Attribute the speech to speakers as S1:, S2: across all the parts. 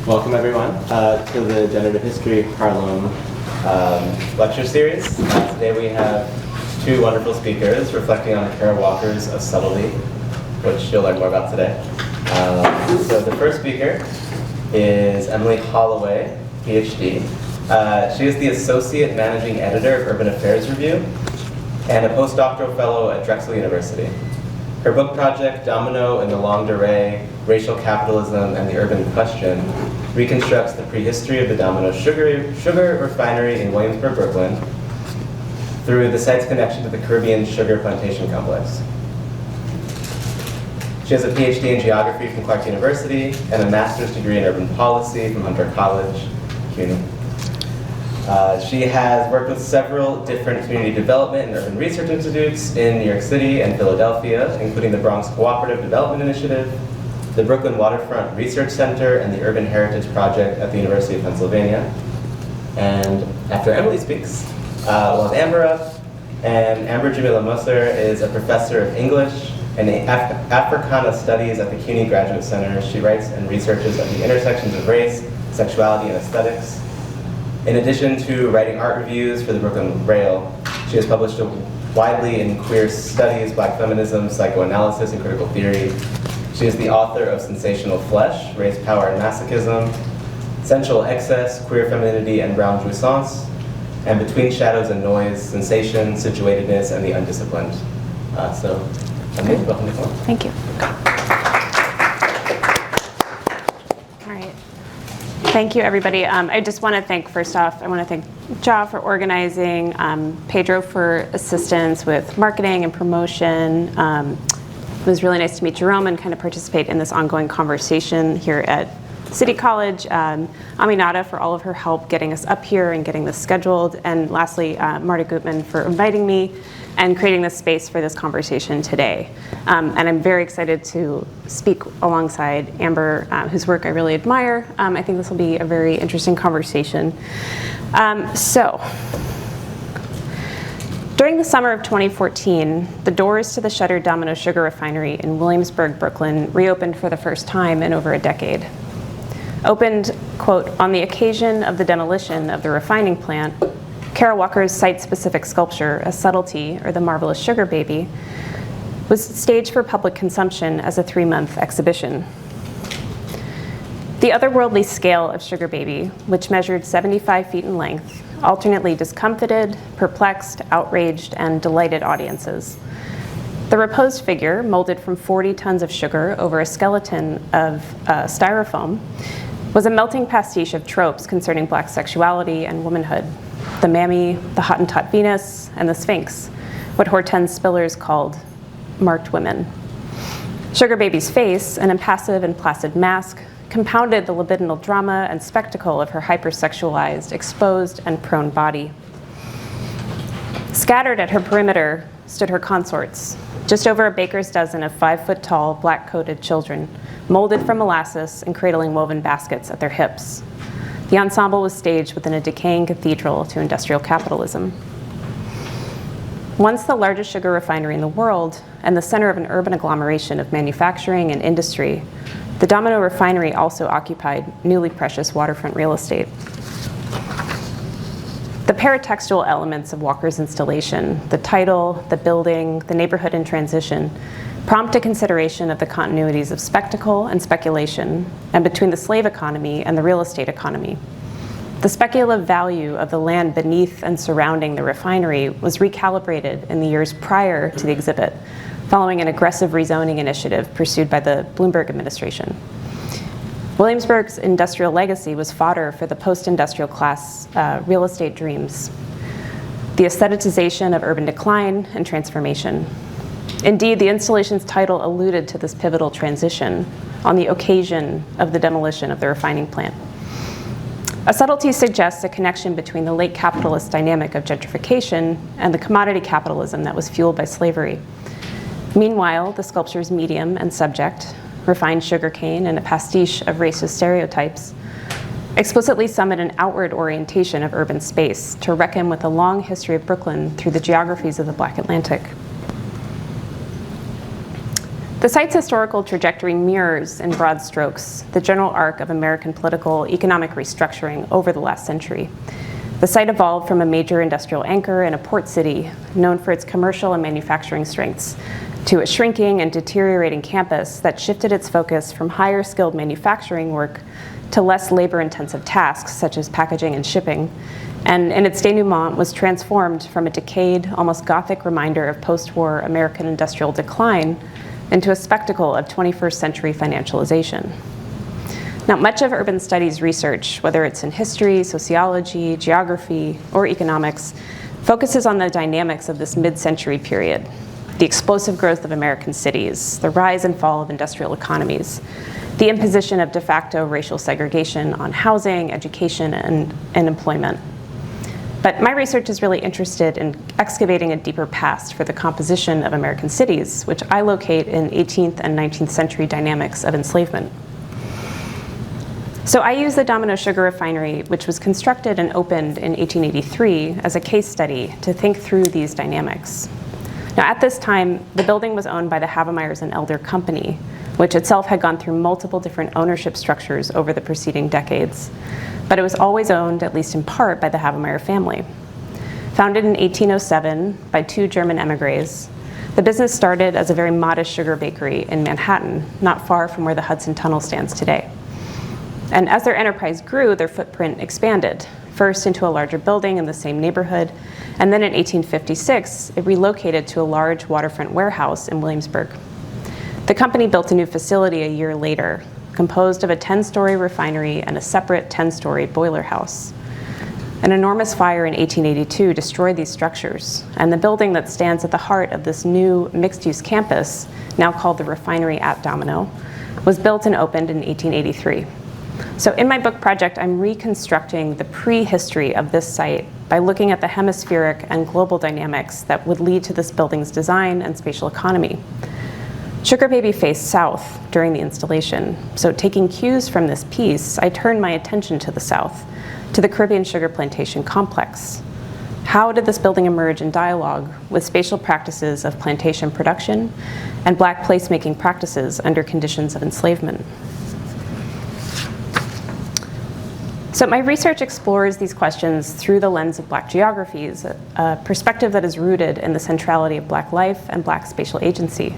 S1: Welcome everyone to the Generative History Harlem lecture series. Today we have two wonderful speakers reflecting on Kara Walker's of Subtlety, which you'll learn more about today. So the first speaker is Emily Holloway, PhD. She is the Associate Managing Editor of Urban Affairs Review and a postdoctoral fellow at Drexel University. Her book project, Domino in the Longue Durée, Racial Capitalism and the Urban Question, reconstructs the prehistory of the Domino Sugar Refinery in Williamsburg, Brooklyn, through the site's connection to the Caribbean Sugar Plantation Complex. She has a PhD in geography from Clark University and a master's degree in urban policy from Hunter College, CUNY. She has worked with several different community development and urban research institutes in New York City and Philadelphia, including the Bronx Cooperative Development Initiative, the Brooklyn Waterfront Research Center, and the Urban Heritage Project at the University of Pennsylvania. And after Emily speaks, we'll have Amber up. And Amber Jamilla Musser is a professor of English and Africana Studies at the CUNY Graduate Center. She writes and researches at the intersections of race, sexuality, and aesthetics. In addition to writing art reviews for the Brooklyn Rail, she has published widely in queer studies, Black feminism, psychoanalysis, and critical theory. She is the author of Sensational Flesh, Race, Power, and Masochism, Sensual Excess, Queer Femininity and Brown Jouissance, and Between Shadows and Noise, Sensation, Situatedness, and the Undisciplined. Emily, welcome to come.
S2: Thank you. All right. Thank you, everybody. I just want to thank, first off, I want to thank Ja for organizing, Pedro for assistance with marketing and promotion. It was really nice to meet Jerome and kind of participate in this ongoing conversation here at City College. Aminata for all of her help getting us up here and getting this scheduled. And lastly, Marta Gutman for inviting me and creating this space for this conversation today. And I'm very excited to speak alongside Amber, whose work I really admire. I think this will be a very interesting conversation. During the summer of 2014, the doors to the shuttered Domino Sugar Refinery in Williamsburg, Brooklyn, reopened for the first time in over a decade. Opened, quote, on the occasion of the demolition of the refining plant, Kara Walker's site-specific sculpture, A Subtlety, or the Marvelous Sugar Baby, was staged for public consumption as a 3-month exhibition. The otherworldly scale of Sugar Baby, which measured 75 feet in length, alternately discomfited, perplexed, outraged, and delighted audiences. The reposed figure, molded from 40 tons of sugar over a skeleton of styrofoam, was a melting pastiche of tropes concerning Black sexuality and womanhood. The Mammy, the Hottentot Venus, and the Sphinx, what Hortense Spillers called marked women. Sugar Baby's face, an impassive and placid mask, compounded the libidinal drama and spectacle of her hypersexualized, exposed, and prone body. Scattered at her perimeter stood her consorts, just over a baker's dozen of 5-foot-tall, black-coated children, molded from molasses and cradling woven baskets at their hips. The ensemble was staged within a decaying cathedral to industrial capitalism. Once the largest sugar refinery in the world and the center of an urban agglomeration of manufacturing and industry, the Domino Refinery also occupied newly precious waterfront real estate. The paratextual elements of Walker's installation, the title, the building, the neighborhood in transition, prompt a consideration of the continuities of spectacle and speculation, and between the slave economy and the real estate economy. The speculative value of the land beneath and surrounding the refinery was recalibrated in the years prior to the exhibit, following an aggressive rezoning initiative pursued by the Bloomberg administration. Williamsburg's industrial legacy was fodder for the post-industrial class real estate dreams, the aestheticization of urban decline and transformation. Indeed, the installation's title alluded to this pivotal transition on the occasion of the demolition of the refining plant. A Subtlety suggests a connection between the late capitalist dynamic of gentrification and the commodity capitalism that was fueled by slavery. Meanwhile, the sculpture's medium and subject, refined sugarcane and a pastiche of racist stereotypes, explicitly summon an outward orientation of urban space to reckon with the long history of Brooklyn through the geographies of the Black Atlantic. The site's historical trajectory mirrors, in broad strokes, the general arc of American political economic restructuring over the last century. The site evolved from a major industrial anchor in a port city known for its commercial and manufacturing strengths to a shrinking and deteriorating campus that shifted its focus from higher skilled manufacturing work to less labor-intensive tasks such as packaging and shipping, and in its denouement was transformed from a decayed, almost Gothic reminder of post-war American industrial decline into a spectacle of 21st century financialization. Now, much of urban studies research, whether it's in history, sociology, geography, or economics, focuses on the dynamics of this mid-century period, the explosive growth of American cities, the rise and fall of industrial economies, the imposition of de facto racial segregation on housing, education, and employment. But my research is really interested in excavating a deeper past for the composition of American cities, which I locate in 18th and 19th century dynamics of enslavement. So I use the Domino Sugar Refinery, which was constructed and opened in 1883, as a case study to think through these dynamics. Now, at this time, the building was owned by the Havemeyers and Elder Company, which itself had gone through multiple different ownership structures over the preceding decades. But it was always owned, at least in part, by the Havemeyer family. Founded in 1807 by two German emigres, the business started as a very modest sugar bakery in Manhattan, not far from where the Hudson Tunnel stands today. And as their enterprise grew, their footprint expanded, first into a larger building in the same neighborhood, and then in 1856, it relocated to a large waterfront warehouse in Williamsburg. The company built a new facility a year later, composed of a 10-story refinery and a separate 10-story boiler house. An enormous fire in 1882 destroyed these structures, and the building that stands at the heart of this new mixed-use campus, now called the Refinery at Domino, was built and opened in 1883. So in my book project, I'm reconstructing the prehistory of this site by looking at the hemispheric and global dynamics that would lead to this building's design and spatial economy. Sugar Baby faced south during the installation, so taking cues from this piece, I turned my attention to the south, to the Caribbean sugar plantation complex. How did this building emerge in dialogue with spatial practices of plantation production and Black placemaking practices under conditions of enslavement? So my research explores these questions through the lens of Black geographies, a perspective that is rooted in the centrality of Black life and Black spatial agency.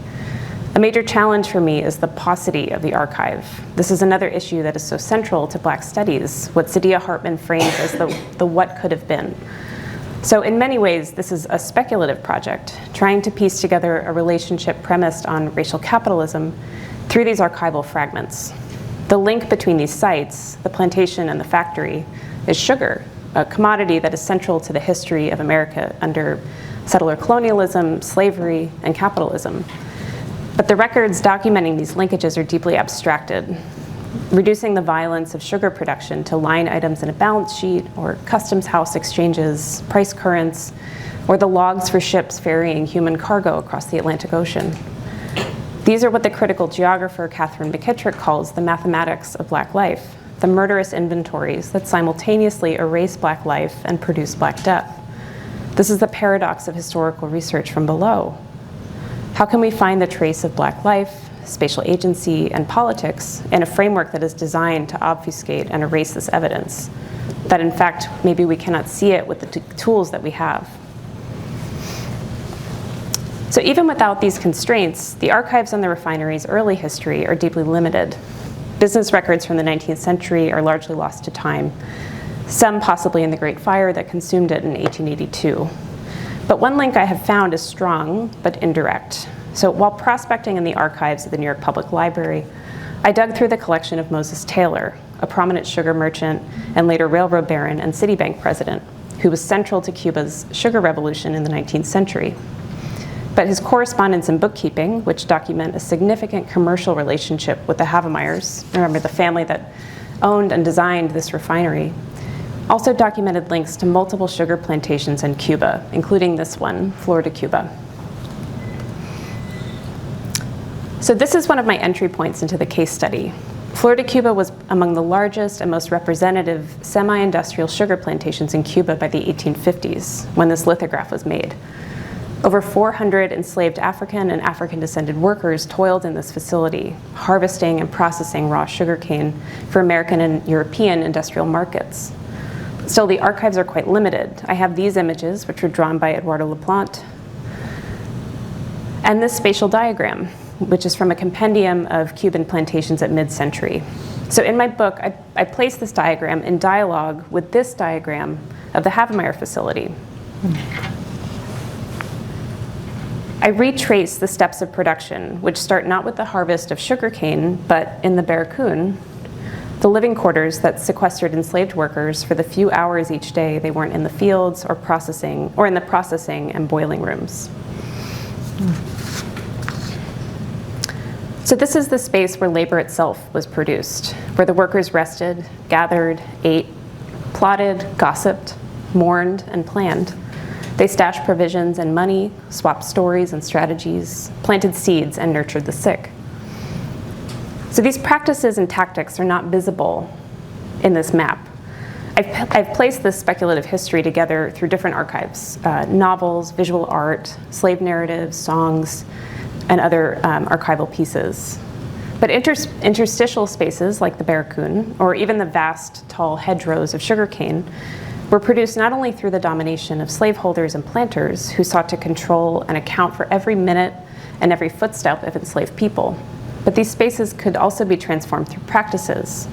S2: A major challenge for me is the paucity of the archive. This is another issue that is so central to Black studies, what Saidiya Hartman frames as the what could have been. So in many ways, this is a speculative project, trying to piece together a relationship premised on racial capitalism through these archival fragments. The link between these sites, the plantation and the factory, is sugar, a commodity that is central to the history of America under settler colonialism, slavery, and capitalism. But the records documenting these linkages are deeply abstracted, reducing the violence of sugar production to line items in a balance sheet, or customs house exchanges, price currents, or the logs for ships ferrying human cargo across the Atlantic Ocean. These are what the critical geographer Catherine McKittrick calls the mathematics of Black life, the murderous inventories that simultaneously erase Black life and produce Black death. This is the paradox of historical research from below. How can we find the trace of Black life, spatial agency, and politics in a framework that is designed to obfuscate and erase this evidence? That in fact, maybe we cannot see it with the tools that we have. So even without these constraints, the archives on the refinery's early history are deeply limited. Business records from the 19th century are largely lost to time, some possibly in the Great Fire that consumed it in 1882. But one link I have found is strong, but indirect. So while prospecting in the archives of the New York Public Library, I dug through the collection of Moses Taylor, a prominent sugar merchant and later railroad baron and Citibank president, who was central to Cuba's sugar revolution in the 19th century. But his correspondence and bookkeeping, which document a significant commercial relationship with the Havemeyers, remember the family that owned and designed this refinery, also documented links to multiple sugar plantations in Cuba, including this one, Florida, Cuba. So this is one of my entry points into the case study. Florida, Cuba was among the largest and most representative semi-industrial sugar plantations in Cuba by the 1850s, when this lithograph was made. Over 400 enslaved African and African-descended workers toiled in this facility, harvesting and processing raw sugarcane for American and European industrial markets. Still, the archives are quite limited. I have these images, which were drawn by Eduardo Laplante, and this spatial diagram, which is from a compendium of Cuban plantations at mid-century. So in my book, I place this diagram in dialogue with this diagram of the Havemeyer facility. I retrace the steps of production, which start not with the harvest of sugarcane, but in the barracoon, the living quarters that sequestered enslaved workers for the few hours each day they weren't in the fields or processing, or in the processing and boiling rooms. So this is the space where labor itself was produced, where the workers rested, gathered, ate, plotted, gossiped, mourned, and planned. They stashed provisions and money, swapped stories and strategies, planted seeds, and nurtured the sick. So these practices and tactics are not visible in this map. I've placed this speculative history together through different archives, novels, visual art, slave narratives, songs, and other archival pieces. But interstitial spaces like the barracoon, or even the vast, tall hedgerows of sugarcane, were produced not only through the domination of slaveholders and planters who sought to control and account for every minute and every footstep of enslaved people, but these spaces could also be transformed through practices,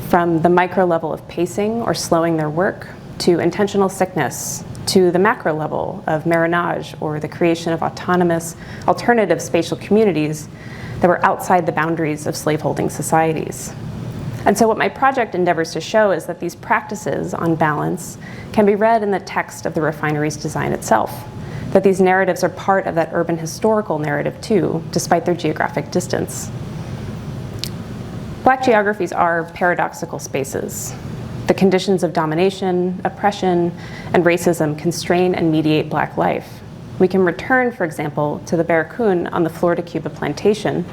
S2: from the micro level of pacing or slowing their work, to intentional sickness, to the macro level of marronage, or the creation of autonomous, alternative spatial communities that were outside the boundaries of slaveholding societies. And so what my project endeavors to show is that these practices, on balance, can be read in the text of the refinery's design itself, that these narratives are part of that urban historical narrative too, despite their geographic distance. Black geographies are paradoxical spaces. The conditions of domination, oppression, and racism constrain and mediate Black life. We can return, for example, to the barracoon on the Florida Cuba plantation,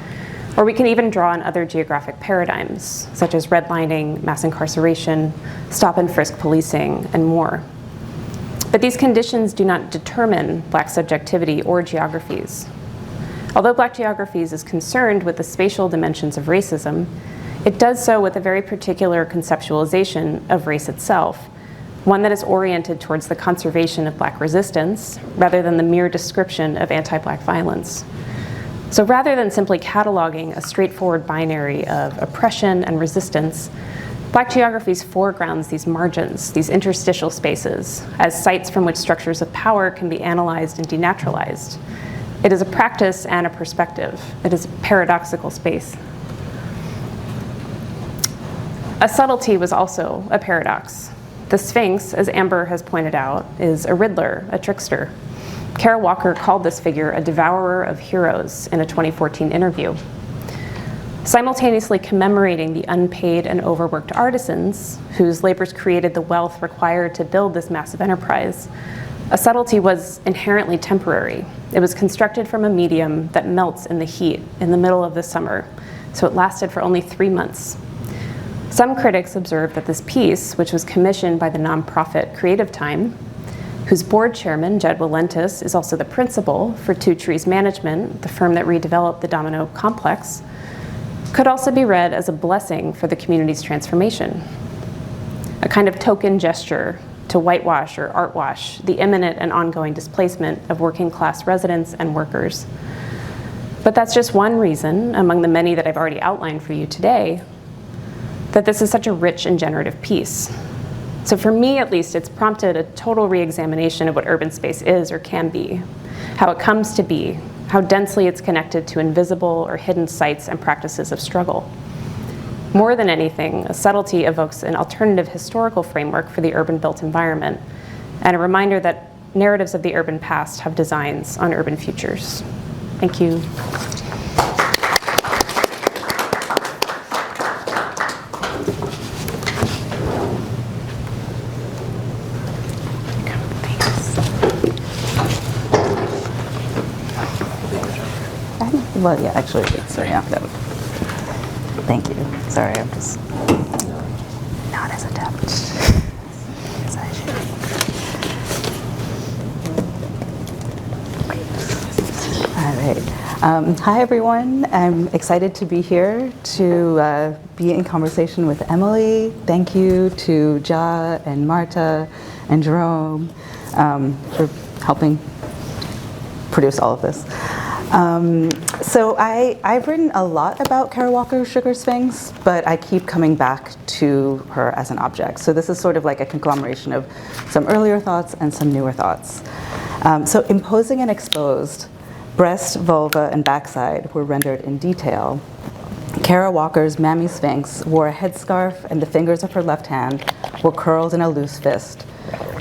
S2: or we can even draw on other geographic paradigms, such as redlining, mass incarceration, stop and frisk policing, and more. But these conditions do not determine Black subjectivity or geographies. Although Black geographies is concerned with the spatial dimensions of racism, it does so with a very particular conceptualization of race itself, one that is oriented towards the conservation of Black resistance rather than the mere description of anti-Black violence. So rather than simply cataloging a straightforward binary of oppression and resistance, Black geographies foregrounds these margins, these interstitial spaces, as sites from which structures of power can be analyzed and denaturalized. It is a practice and a perspective. It is a paradoxical space. A subtlety was also a paradox. The Sphinx, as Amber has pointed out, is a riddler, a trickster. Kara Walker called this figure a devourer of heroes in a 2014 interview. Simultaneously commemorating the unpaid and overworked artisans whose labors created the wealth required to build this massive enterprise, a subtlety was inherently temporary. It was constructed from a medium that melts in the heat in the middle of the summer, so it lasted for only 3 months. Some critics observed that this piece, which was commissioned by the nonprofit Creative Time, whose board chairman, Jed Walentis, is also the principal for Two Trees Management, the firm that redeveloped the Domino complex, could also be read as a blessing for the community's transformation, a kind of token gesture to whitewash or artwash the imminent and ongoing displacement of working class residents and workers. But that's just one reason, among the many that I've already outlined for you today, that this is such a rich and generative piece. So for me, at least, it's prompted a total re-examination of what urban space is or can be, how it comes to be, how densely it's connected to invisible or hidden sites and practices of struggle. More than anything, a subtlety evokes an alternative historical framework for the urban built environment, and a reminder that narratives of the urban past have designs on urban futures. Thank you.
S3: Well, yeah, actually, sorry, yeah, that would, thank you. Sorry, I'm just not as adept as I should. Hi everyone, I'm excited to be here to be in conversation with Emily. Thank you to Ja and Marta and Jerome for helping produce all of this. So I've written a lot about Kara Walker's Sugar Sphinx, but I keep coming back to her as an object. So this is sort of like a conglomeration of some earlier thoughts and some newer thoughts. So imposing and exposed, breast, vulva, and backside were rendered in detail. Kara Walker's Mammy Sphinx wore a headscarf, and the fingers of her left hand were curled in a loose fist.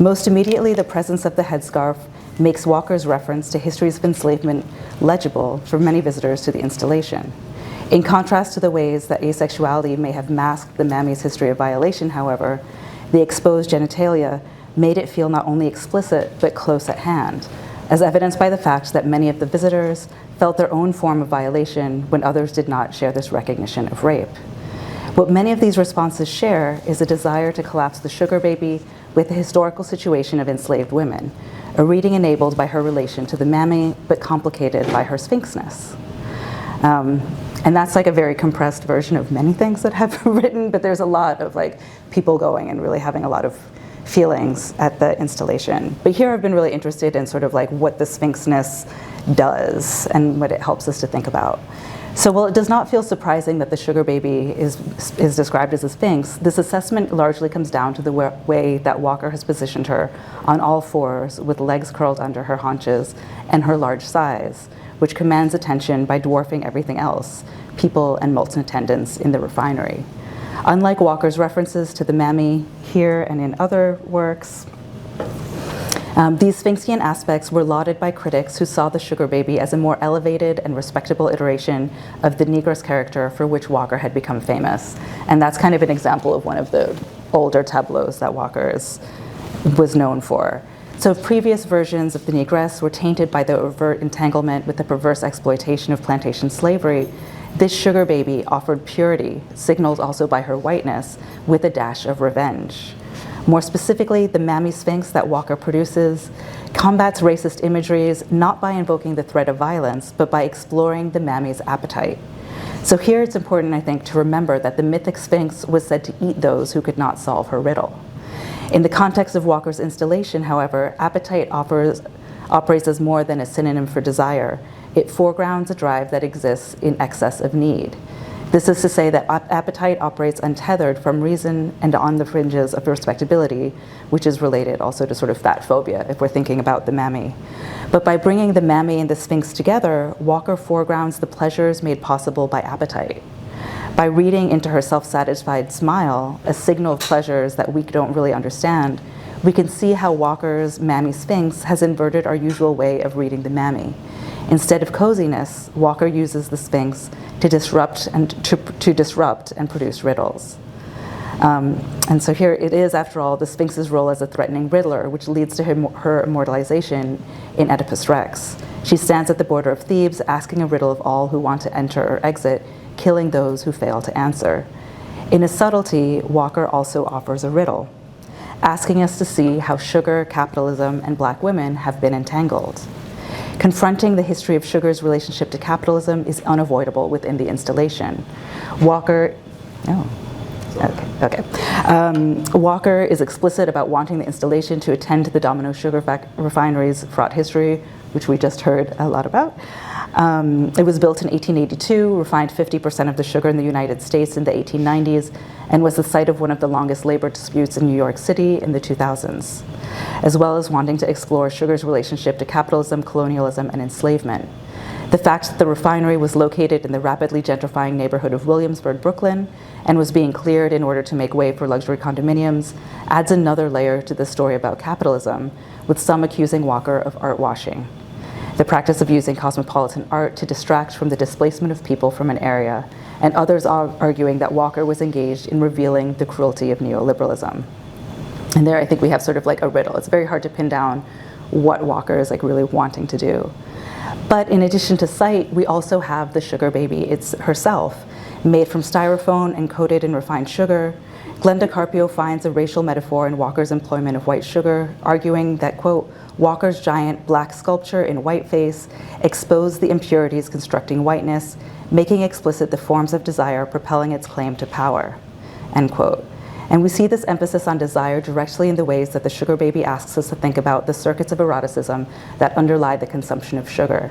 S3: Most immediately, the presence of the headscarf makes Walker's reference to histories of enslavement legible for many visitors to the installation. In contrast to the ways that asexuality may have masked the Mammy's history of violation, however, the exposed genitalia made it feel not only explicit, but close at hand, as evidenced by the fact that many of the visitors felt their own form of violation when others did not share this recognition of rape. What many of these responses share is a desire to collapse the sugar baby with the historical situation of enslaved women, a reading enabled by her relation to the Mammy, but complicated by her sphinxness. And that's like a very compressed version of many things that have written, but there's a lot of like people going and really having a lot of feelings at the installation. But here I've been really interested in sort of like what the sphinxness does and what it helps us to think about. So while it does not feel surprising that the sugar baby is described as a sphinx, this assessment largely comes down to the way that Walker has positioned her on all fours with legs curled under her haunches and her large size, which commands attention by dwarfing everything else, people and molten attendants in the refinery. Unlike Walker's references to the Mammy here and in other works, these Sphinxian aspects were lauded by critics who saw the sugar baby as a more elevated and respectable iteration of the Negress character for which Walker had become famous. And that's kind of an example of one of the older tableaus that Walker was known for. So previous versions of the Negress were tainted by the overt entanglement with the perverse exploitation of plantation slavery. This sugar baby offered purity, signaled also by her whiteness, with a dash of revenge. More specifically, the Mammy Sphinx that Walker produces combats racist imageries not by invoking the threat of violence, but by exploring the Mammy's appetite. So here it's important, I think, to remember that the mythic Sphinx was said to eat those who could not solve her riddle. In the context of Walker's installation, however, appetite operates as more than a synonym for desire. It foregrounds a drive that exists in excess of need. This is to say that appetite operates untethered from reason and on the fringes of respectability, which is related also to sort of fat phobia if we're thinking about the Mammy. But by bringing the Mammy and the Sphinx together, Walker foregrounds the pleasures made possible by appetite. By reading into her self-satisfied smile, a signal of pleasures that we don't really understand, we can see how Walker's Mammy Sphinx has inverted our usual way of reading the Mammy. Instead of coziness, Walker uses the Sphinx to disrupt and produce riddles. And so here it is, after all, the Sphinx's role as a threatening riddler, which leads to her immortalization in Oedipus Rex. She stands at the border of Thebes, asking a riddle of all who want to enter or exit, killing those who fail to answer. In his subtlety, Walker also offers a riddle, asking us to see how sugar, capitalism, and Black women have been entangled. Confronting the history of sugar's relationship to capitalism is unavoidable within the installation. Walker is explicit about wanting the installation to attend to the Domino Sugar Refinery's fraught history, which we just heard a lot about. It was built in 1882, refined 50% of the sugar in the United States in the 1890s, and was the site of one of the longest labor disputes in New York City in the 2000s, as well as wanting to explore sugar's relationship to capitalism, colonialism, and enslavement. The fact that the refinery was located in the rapidly gentrifying neighborhood of Williamsburg, Brooklyn, and was being cleared in order to make way for luxury condominiums adds another layer to the story about capitalism, with some accusing Walker of art washing, the practice of using cosmopolitan art to distract from the displacement of people from an area, and others are arguing that Walker was engaged in revealing the cruelty of neoliberalism. And there I think we have sort of like a riddle. It's very hard to pin down what Walker is like really wanting to do. But in addition to sight, we also have the sugar baby herself, made from styrofoam and coated in refined sugar. Glenda Carpio finds a racial metaphor in Walker's employment of white sugar, arguing that, quote, Walker's giant black sculpture in whiteface exposed the impurities constructing whiteness, making explicit the forms of desire propelling its claim to power, end quote. And we see this emphasis on desire directly in the ways that the sugar baby asks us to think about the circuits of eroticism that underlie the consumption of sugar.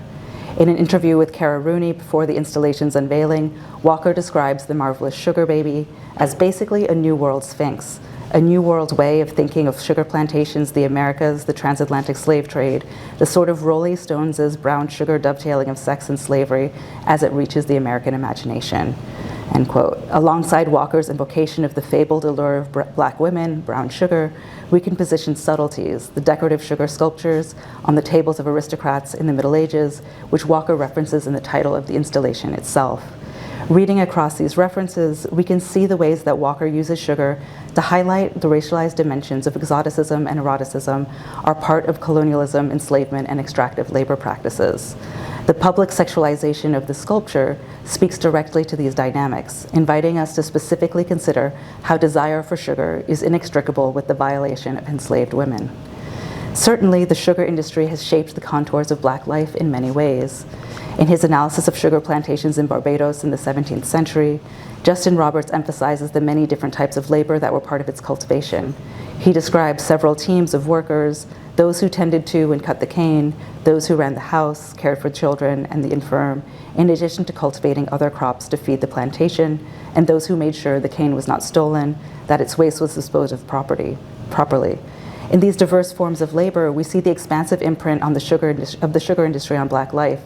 S3: In an interview with Cara Rooney before the installation's unveiling, Walker describes the marvelous sugar baby as basically a New World sphinx, a New World way of thinking of sugar plantations, the Americas, the transatlantic slave trade, the sort of Rolling Stones' brown sugar dovetailing of sex and slavery as it reaches the American imagination, end quote. Alongside Walker's invocation of the fabled allure of black women, brown sugar, we can position subtleties, the decorative sugar sculptures on the tables of aristocrats in the Middle Ages, which Walker references in the title of the installation itself. Reading across these references, we can see the ways that Walker uses sugar to highlight the racialized dimensions of exoticism and eroticism are part of colonialism, enslavement, and extractive labor practices. The public sexualization of the sculpture speaks directly to these dynamics, inviting us to specifically consider how desire for sugar is inextricable with the violation of enslaved women. Certainly, the sugar industry has shaped the contours of Black life in many ways. In his analysis of sugar plantations in Barbados in the 17th century, Justin Roberts emphasizes the many different types of labor that were part of its cultivation. He describes several teams of workers, those who tended to and cut the cane, those who ran the house, cared for children and the infirm, in addition to cultivating other crops to feed the plantation, and those who made sure the cane was not stolen, that its waste was disposed of properly. In these diverse forms of labor, we see the expansive imprint on the sugar industry on Black life,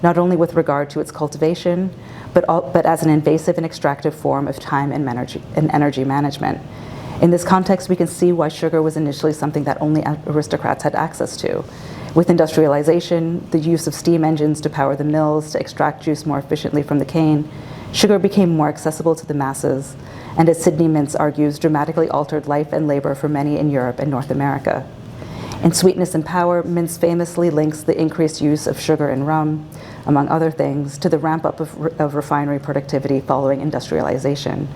S3: not only with regard to its cultivation, but as an invasive and extractive form of time and energy management. In this context, we can see why sugar was initially something that only aristocrats had access to. With industrialization, the use of steam engines to power the mills to extract juice more efficiently from the cane, sugar became more accessible to the masses, and as Sidney Mintz argues, dramatically altered life and labor for many in Europe and North America. In Sweetness and Power, Mintz famously links the increased use of sugar and rum, among other things, to the ramp-up of refinery productivity following industrialization.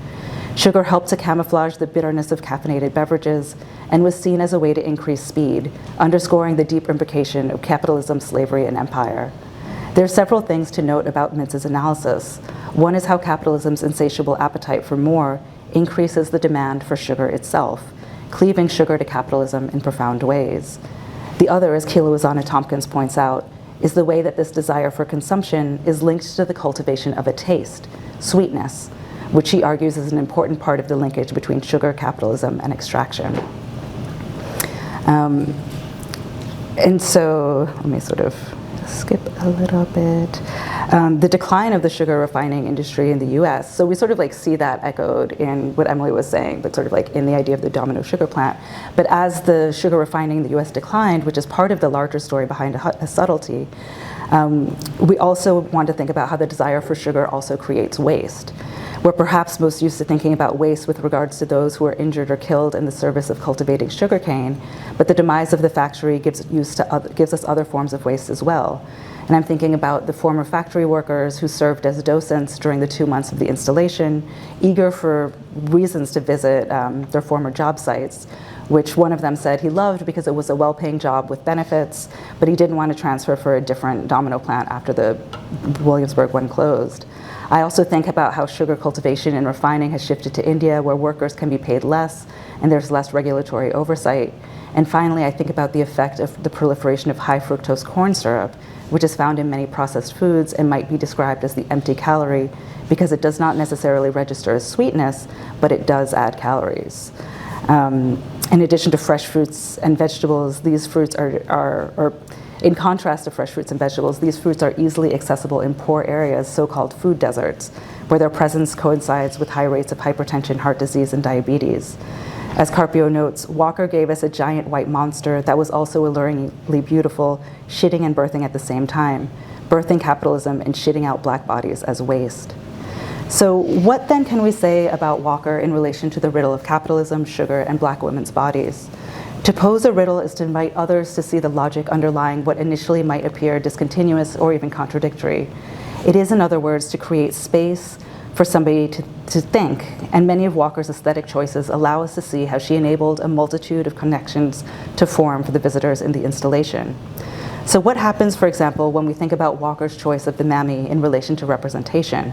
S3: Sugar helped to camouflage the bitterness of caffeinated beverages and was seen as a way to increase speed, underscoring the deep implication of capitalism, slavery, and empire. There are several things to note about Mintz's analysis. One is how capitalism's insatiable appetite for more increases the demand for sugar itself, cleaving sugar to capitalism in profound ways. The other, as Kealuazana Tompkins points out, is the way that this desire for consumption is linked to the cultivation of a taste, sweetness, which he argues is an important part of the linkage between sugar, capitalism, and extraction. And so, let me sort of skip a little bit. The decline of the sugar refining industry in the US, so we sort of like see that echoed in what Emily was saying, but sort of like in the idea of the Domino Sugar plant. But as the sugar refining in the US declined, which is part of the larger story behind a subtlety, we also want to think about how the desire for sugar also creates waste. We're perhaps most used to thinking about waste with regards to those who are injured or killed in the service of cultivating sugarcane, but the demise of the factory gives us other forms of waste as well. And I'm thinking about the former factory workers who served as docents during the 2 months of the installation, eager for reasons to visit their former job sites, which one of them said he loved because it was a well-paying job with benefits, but he didn't want to transfer for a different Domino plant after the Williamsburg one closed. I also think about how sugar cultivation and refining has shifted to India, where workers can be paid less and there's less regulatory oversight. And finally, I think about the effect of the proliferation of high fructose corn syrup, which is found in many processed foods and might be described as the empty calorie because it does not necessarily register as sweetness, but it does add calories. In addition to fresh fruits and vegetables, these fruits are in contrast to fresh fruits and vegetables, these fruits are easily accessible in poor areas, so-called food deserts, where their presence coincides with high rates of hypertension, heart disease, and diabetes. As Carpio notes, Walker gave us a giant white monster that was also alluringly beautiful, shitting and birthing at the same time, birthing capitalism and shitting out Black bodies as waste. So what then can we say about Walker in relation to the riddle of capitalism, sugar, and Black women's bodies? To pose a riddle is to invite others to see the logic underlying what initially might appear discontinuous or even contradictory. It is, in other words, to create space for somebody to think, and many of Walker's aesthetic choices allow us to see how she enabled a multitude of connections to form for the visitors in the installation. So what happens, for example, when we think about Walker's choice of the mammy in relation to representation?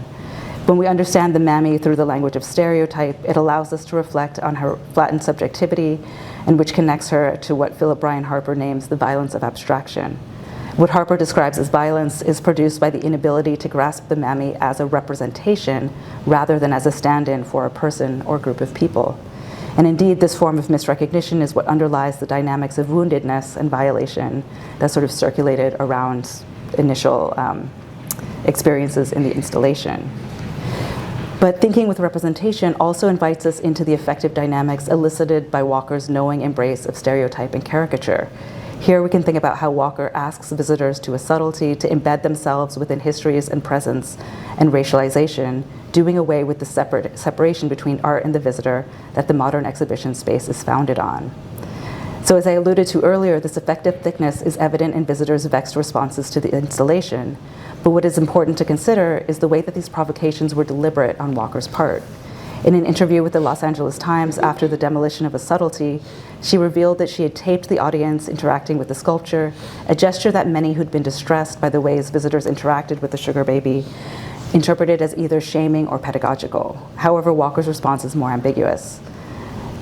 S3: When we understand the mammy through the language of stereotype, it allows us to reflect on her flattened subjectivity, and which connects her to what Philip Bryan Harper names the violence of abstraction. What Harper describes as violence is produced by the inability to grasp the mammy as a representation rather than as a stand-in for a person or group of people. And indeed, this form of misrecognition is what underlies the dynamics of woundedness and violation that sort of circulated around initial experiences in the installation. But thinking with representation also invites us into the affective dynamics elicited by Walker's knowing embrace of stereotype and caricature. Here we can think about how Walker asks visitors to a subtlety to embed themselves within histories and presence and racialization, doing away with the separation between art and the visitor that the modern exhibition space is founded on. So as I alluded to earlier, this affective thickness is evident in visitors' vexed responses to the installation, but what is important to consider is the way that these provocations were deliberate on Walker's part. In an interview with the Los Angeles Times after the demolition of a subtlety, she revealed that she had taped the audience interacting with the sculpture, a gesture that many who'd been distressed by the ways visitors interacted with the sugar baby interpreted as either shaming or pedagogical. However, Walker's response is more ambiguous.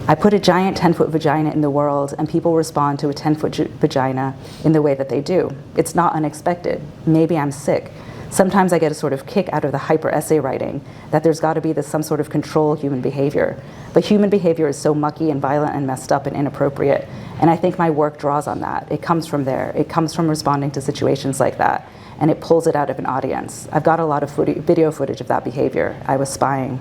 S3: I put a giant 10-foot vagina in the world, and people respond to a 10-foot vagina in the way that they do. It's not unexpected. Maybe I'm sick. Sometimes I get a sort of kick out of the hyper-essay writing, that there's got to be some sort of control human behavior. But human behavior is so mucky and violent and messed up and inappropriate, and I think my work draws on that. It comes from there. It comes from responding to situations like that, and it pulls it out of an audience. I've got a lot of video footage of that behavior. I was spying.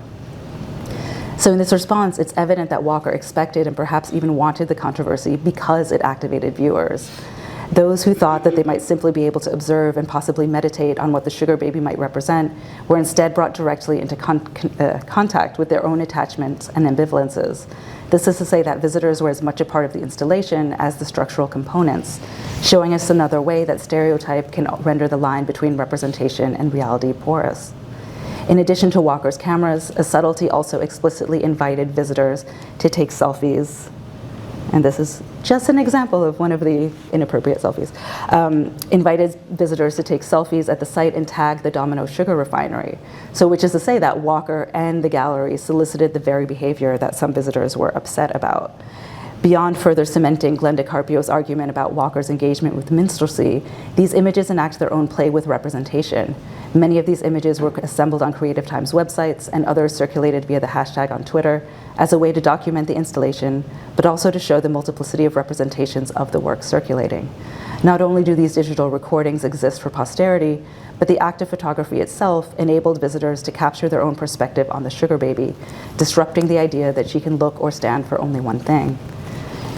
S3: So in this response, it's evident that Walker expected and perhaps even wanted the controversy because it activated viewers. Those who thought that they might simply be able to observe and possibly meditate on what the sugar baby might represent were instead brought directly into contact with their own attachments and ambivalences. This is to say that visitors were as much a part of the installation as the structural components, showing us another way that stereotype can render the line between representation and reality porous. In addition to Walker's cameras, a subtlety also explicitly invited visitors to take selfies. And this is just an example of one of the inappropriate selfies. Invited visitors to take selfies at the site and tag the Domino Sugar Refinery. So which is to say that Walker and the gallery solicited the very behavior that some visitors were upset about. Beyond further cementing Glenda Carpio's argument about Walker's engagement with minstrelsy, these images enact their own play with representation. Many of these images were assembled on Creative Times websites, and others circulated via the hashtag on Twitter as a way to document the installation, but also to show the multiplicity of representations of the work circulating. Not only do these digital recordings exist for posterity, but the act of photography itself enabled visitors to capture their own perspective on the sugar baby, disrupting the idea that she can look or stand for only one thing.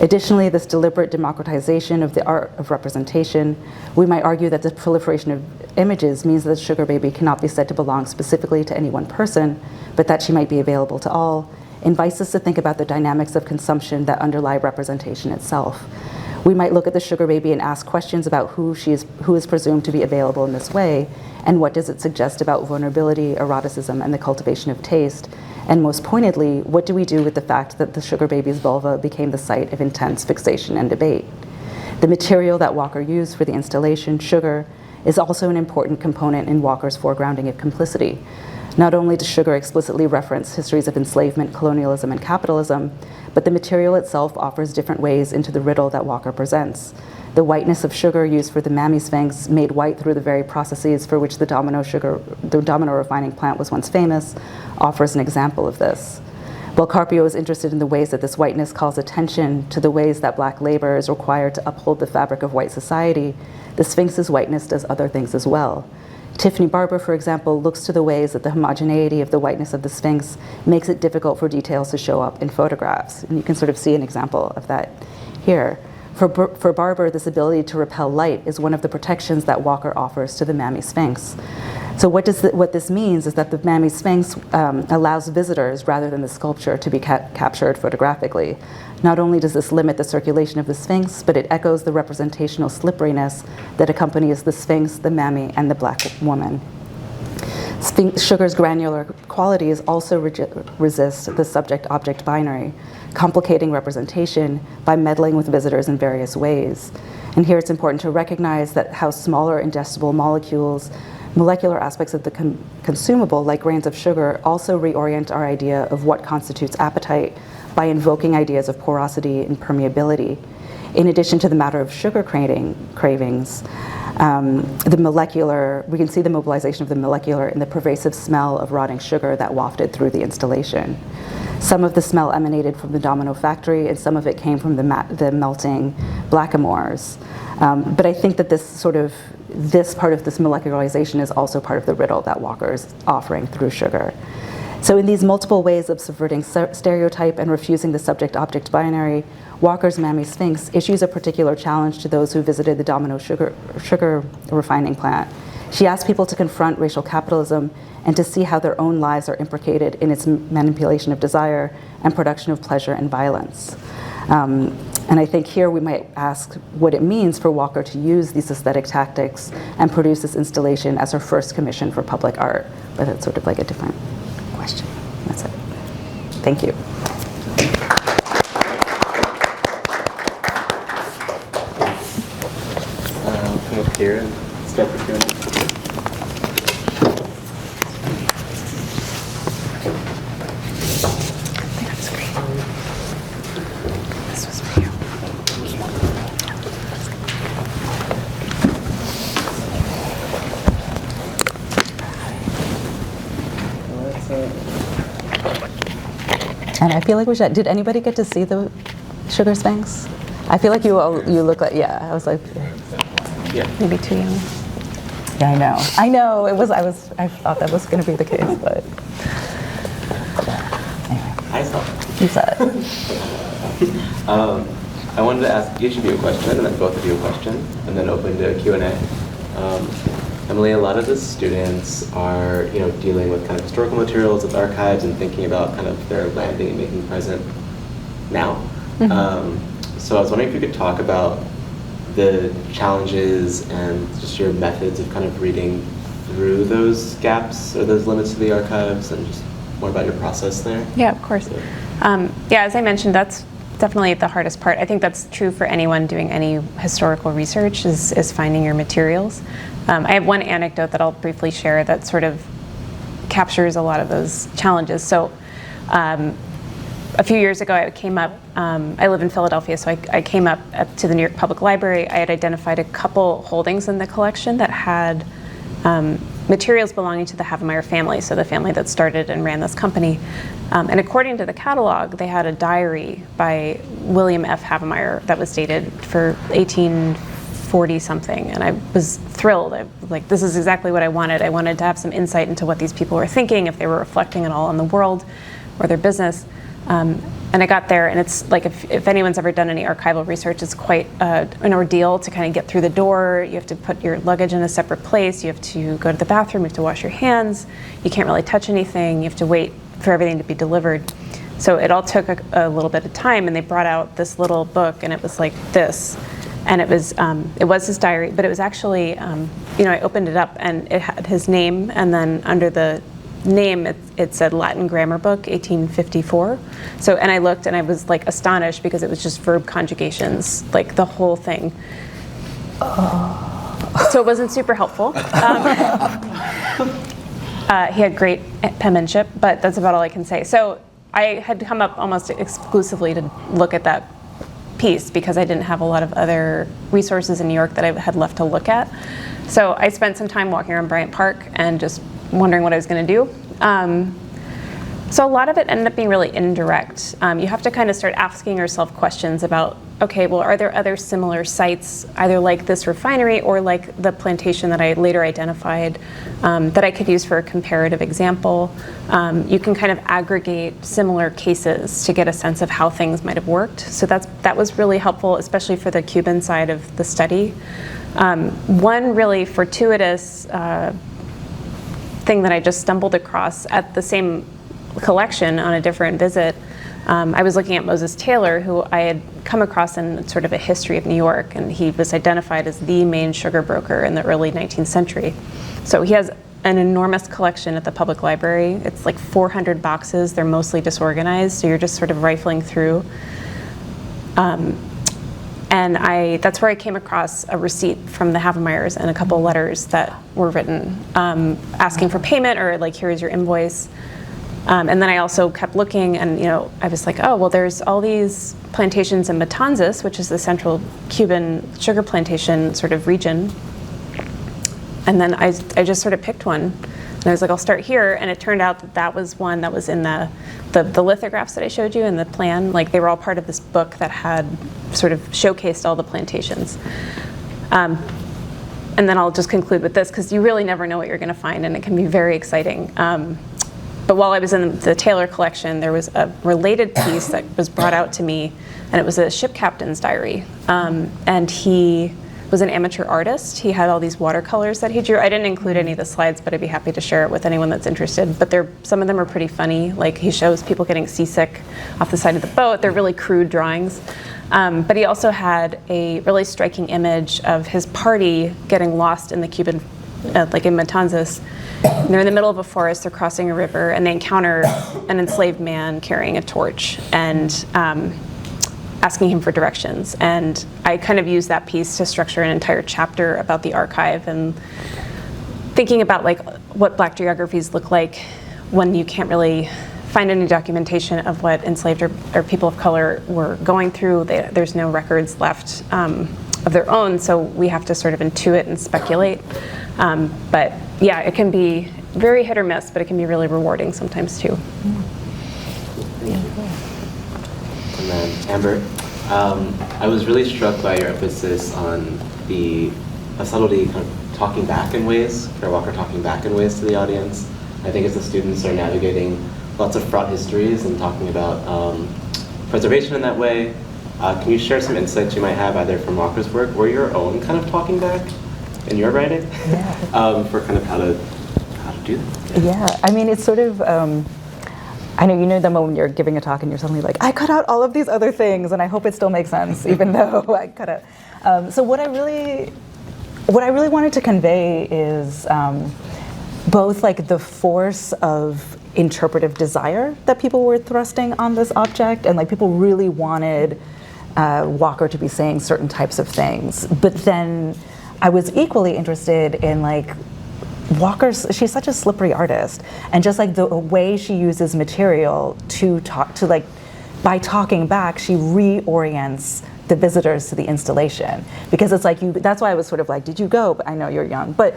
S3: Additionally, this deliberate democratization of the art of representation, we might argue that the proliferation of images means that the sugar baby cannot be said to belong specifically to any one person, but that she might be available to all, invites us to think about the dynamics of consumption that underlie representation itself. We might look at the sugar baby and ask questions about who is presumed to be available in this way, and what does it suggest about vulnerability, eroticism, and the cultivation of taste. And most pointedly, what do we do with the fact that the sugar baby's vulva became the site of intense fixation and debate? The material that Walker used for the installation, sugar, is also an important component in Walker's foregrounding of complicity. Not only does sugar explicitly reference histories of enslavement, colonialism, and capitalism, but the material itself offers different ways into the riddle that Walker presents. The whiteness of sugar used for the Mammy Sphinx, made white through the very processes for which the domino refining plant was once famous, offers an example of this. While Carpio is interested in the ways that this whiteness calls attention to the ways that black labor is required to uphold the fabric of white society, the Sphinx's whiteness does other things as well. Tiffany Barber, for example, looks to the ways that the homogeneity of the whiteness of the Sphinx makes it difficult for details to show up in photographs. And you can sort of see an example of that here. For Barber, this ability to repel light is one of the protections that Walker offers to the Mammy Sphinx. So what this means is that the Mammy Sphinx allows visitors, rather than the sculpture, to be captured photographically. Not only does this limit the circulation of the Sphinx, but it echoes the representational slipperiness that accompanies the Sphinx, the Mammy, and the black woman. Sugar's granular qualities also resist the subject-object binary, complicating representation by meddling with visitors in various ways. And here it's important to recognize that how smaller ingestible molecules, molecular aspects of the consumable, like grains of sugar, also reorient our idea of what constitutes appetite by invoking ideas of porosity and permeability. In addition to the matter of sugar cravings, we can see the mobilization of the molecular in the pervasive smell of rotting sugar that wafted through the installation. Some of the smell emanated from the Domino Factory, and some of it came from the melting blackamoors. But I think that this part of this molecularization is also part of the riddle that Walker is offering through sugar. So in these multiple ways of subverting stereotype and refusing the subject-object binary, Walker's Mammy Sphinx issues a particular challenge to those who visited the Domino sugar refining plant. She asks people to confront racial capitalism and to see how their own lives are implicated in its manipulation of desire and production of pleasure and violence. And I think here we might ask what it means for Walker to use these aesthetic tactics and produce this installation as her first commission for public art. But that's sort of like a different question. That's it. Thank you.
S1: I'll come up here and start the Q&A.
S3: And I feel like did anybody get to see the Sugar Sphinx? I feel like you look like, yeah, I was like,
S1: yeah,
S2: maybe too young.
S3: Yeah, I know, I thought that was going to be the case, but anyway.
S1: I saw it.
S3: You saw it.
S1: I wanted to ask each of you a question, and then both of you a question, and then open to Q&A. Emily, a lot of the students are, dealing with kind of historical materials with archives and thinking about kind of their landing and making present now. Mm-hmm. So I was wondering if you could talk about the challenges and just your methods of kind of reading through those gaps or those limits to the archives, and just more about your process there.
S2: Yeah, of course. As I mentioned, that's definitely the hardest part. I think that's true for anyone doing any historical research is finding your materials. I have one anecdote that I'll briefly share that sort of captures a lot of those challenges. So a few years ago, I came up, I live in Philadelphia, so I came up to the New York Public Library. I had identified a couple holdings in the collection that had materials belonging to the Havemeyer family, so the family that started and ran this company. And according to the catalog, they had a diary by William F. Havemeyer that was dated for 1840-something, and I was thrilled. This is exactly what I wanted. I wanted to have some insight into what these people were thinking, if they were reflecting at all on the world or their business. And I got there, and it's like, if anyone's ever done any archival research, it's quite an ordeal to kind of get through the door. You have to put your luggage in a separate place. You have to go to the bathroom. You have to wash your hands. You can't really touch anything. You have to wait for everything to be delivered. So it all took a little bit of time, and they brought out this little book, and it was like this. And it was his diary, but it was actually, I opened it up, and it had his name, and then under the name it said Latin Grammar Book 1854. So, and I looked and I was like astonished because it was just verb conjugations, like the whole thing. So it wasn't super helpful. He had great penmanship, but that's about all I can say. So I had come up almost exclusively to look at that piece because I didn't have a lot of other resources in New York that I had left to look at. So I spent some time walking around Bryant Park and just wondering what I was going to do. So a lot of it ended up being really indirect. You have to kind of start asking yourself questions about, okay, well, are there other similar sites, either like this refinery or like the plantation that I later identified, that I could use for a comparative example? You can kind of aggregate similar cases to get a sense of how things might have worked. So that was really helpful, especially for the Cuban side of the study. One really fortuitous thing that I just stumbled across at the same collection on a different visit. I was looking at Moses Taylor, who I had come across in sort of a history of New York, and he was identified as the main sugar broker in the early 19th century. So he has an enormous collection at the public library. It's like 400 boxes. They're mostly disorganized, so you're just sort of rifling through. And that's where I came across a receipt from the Havemeyers and a couple of letters that were written asking for payment, or like, here's your invoice. And then I also kept looking, and I was like, oh, well, there's all these plantations in Matanzas, which is the central Cuban sugar plantation sort of region. And then I just sort of picked one. And I was like, I'll start here. And it turned out that that was one that was in the lithographs that I showed you and the plan. Like, they were all part of this book that had sort of showcased all the plantations. And then I'll just conclude with this, because you really never know what you're going to find, and it can be very exciting. But while I was in the Taylor collection, there was a related piece that was brought out to me, and it was a ship captain's diary. And he was an amateur artist. He had all these watercolors that he drew. I didn't include any of the slides, but I'd be happy to share it with anyone that's interested. But some of them are pretty funny. Like, he shows people getting seasick off the side of the boat. They're really crude drawings. But he also had a really striking image of his party getting lost in the Cuban, like in Matanzas. And they're in the middle of a forest, they're crossing a river, and they encounter an enslaved man carrying a torch and asking him for directions. And I kind of used that piece to structure an entire chapter about the archive, and thinking about like what Black geographies look like when you can't really find any documentation of what enslaved or people of color were going through. There's no records left of their own, so we have to sort of intuit and speculate. But yeah, it can be very hit or miss, but it can be really rewarding sometimes too.
S4: And then Amber, I was really struck by your emphasis on the subtlety, kind of talking back in ways, Claire Walker talking back in ways to the audience. I think as the students are navigating lots of fraught histories and talking about preservation in that way, can you share some insights you might have either from Walker's work or your own kind of talking back in your writing?
S3: Yeah.
S4: For kind of how to do that?
S3: Yeah, I mean, it's sort of, I know, the moment you're giving a talk and you're suddenly like, I cut out all of these other things and I hope it still makes sense, even though I cut out. So what I really wanted to convey is both like the force of interpretive desire that people were thrusting on this object, and like people really wanted Walker to be saying certain types of things. But then I was equally interested in like she's such a slippery artist, and just like the way she uses material to talk to, like, by talking back, she reorients the visitors to the installation, because it's like that's why I was sort of like, did you go? But I know you're young, but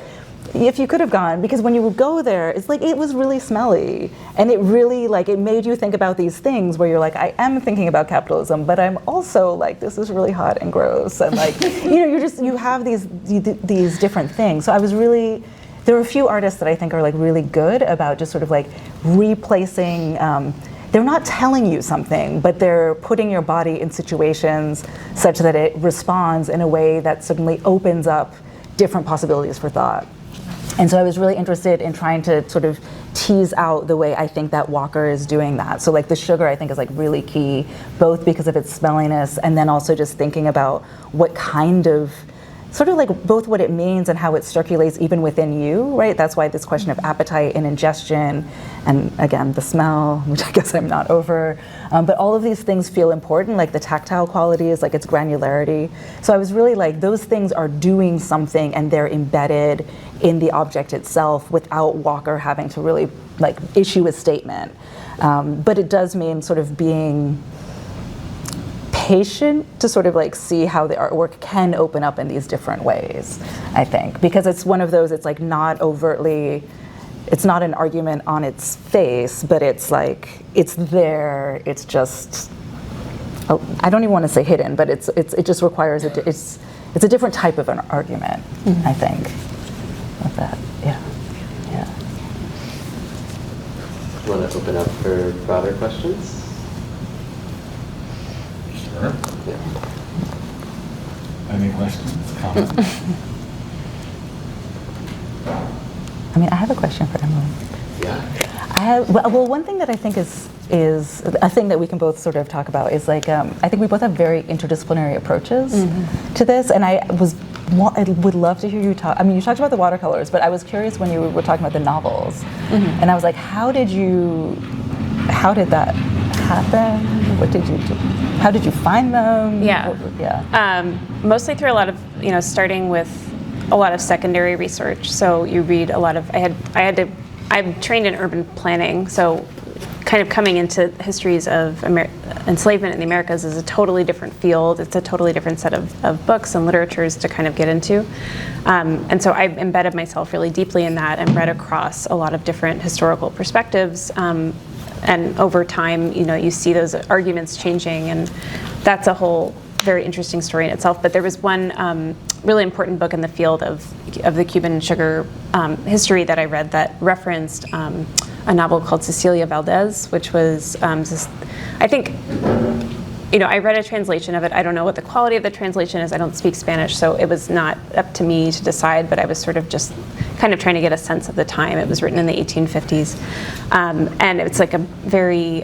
S3: if you could have gone, because when you would go there, it's like it was really smelly, and it really like it made you think about these things where you're like, I am thinking about capitalism, but I'm also like, this is really hot and gross, and like you have these different things. So there are a few artists that I think are like really good about just sort of like replacing. They're not telling you something, but they're putting your body in situations such that it responds in a way that suddenly opens up different possibilities for thought. And so I was really interested in trying to sort of tease out the way I think that Walker is doing that. So like the sugar, I think, is like really key, both because of its smelliness and then also just thinking about what kind of, sort of like both what it means and how it circulates even within you, right? That's why this question of appetite and ingestion, and again, the smell, which I guess I'm not over, but all of these things feel important, like the tactile qualities, like its granularity. So I was really like, those things are doing something and they're embedded in the object itself without Walker having to really like issue a statement. But it does mean sort of being patient to sort of like see how the artwork can open up in these different ways, I think, because it's one of those, it's like not overtly, it's not an argument on its face, but it's like, it's there, it's just, I don't even want to say hidden, but it just requires, it's a different type of an argument, I think, with that, yeah.
S4: You want to open up for broader questions?
S5: Sure.
S4: Yeah.
S5: Any questions, comments?
S3: I mean, I have a question for Emily.
S4: Yeah.
S3: Well, one thing that I think is a thing that we can both sort of talk about is like, I think we both have very interdisciplinary approaches to this, and I was I would love to hear you talk. I mean, you talked about the watercolors, but I was curious when you were talking about the novels, and I was like, how did that happen? What did you do? How did you find them?
S2: Mostly through a lot of, starting with a lot of secondary research. So you read a lot of, I'm trained in urban planning, so kind of coming into histories of enslavement in the Americas is a totally different field. It's a totally different set of books and literatures to kind of get into. And so I embedded myself really deeply in that and read across a lot of different historical perspectives. And over time, you see those arguments changing, and that's a whole very interesting story in itself. But there was one really important book in the field of the Cuban sugar history that I read that referenced a novel called Cecilia Valdez, which was I think, I read a translation of it. I don't know what the quality of the translation is. I don't speak Spanish, so it was not up to me to decide, but I was sort of just kind of trying to get a sense of the time. It was written in the 1850s. And it's like a very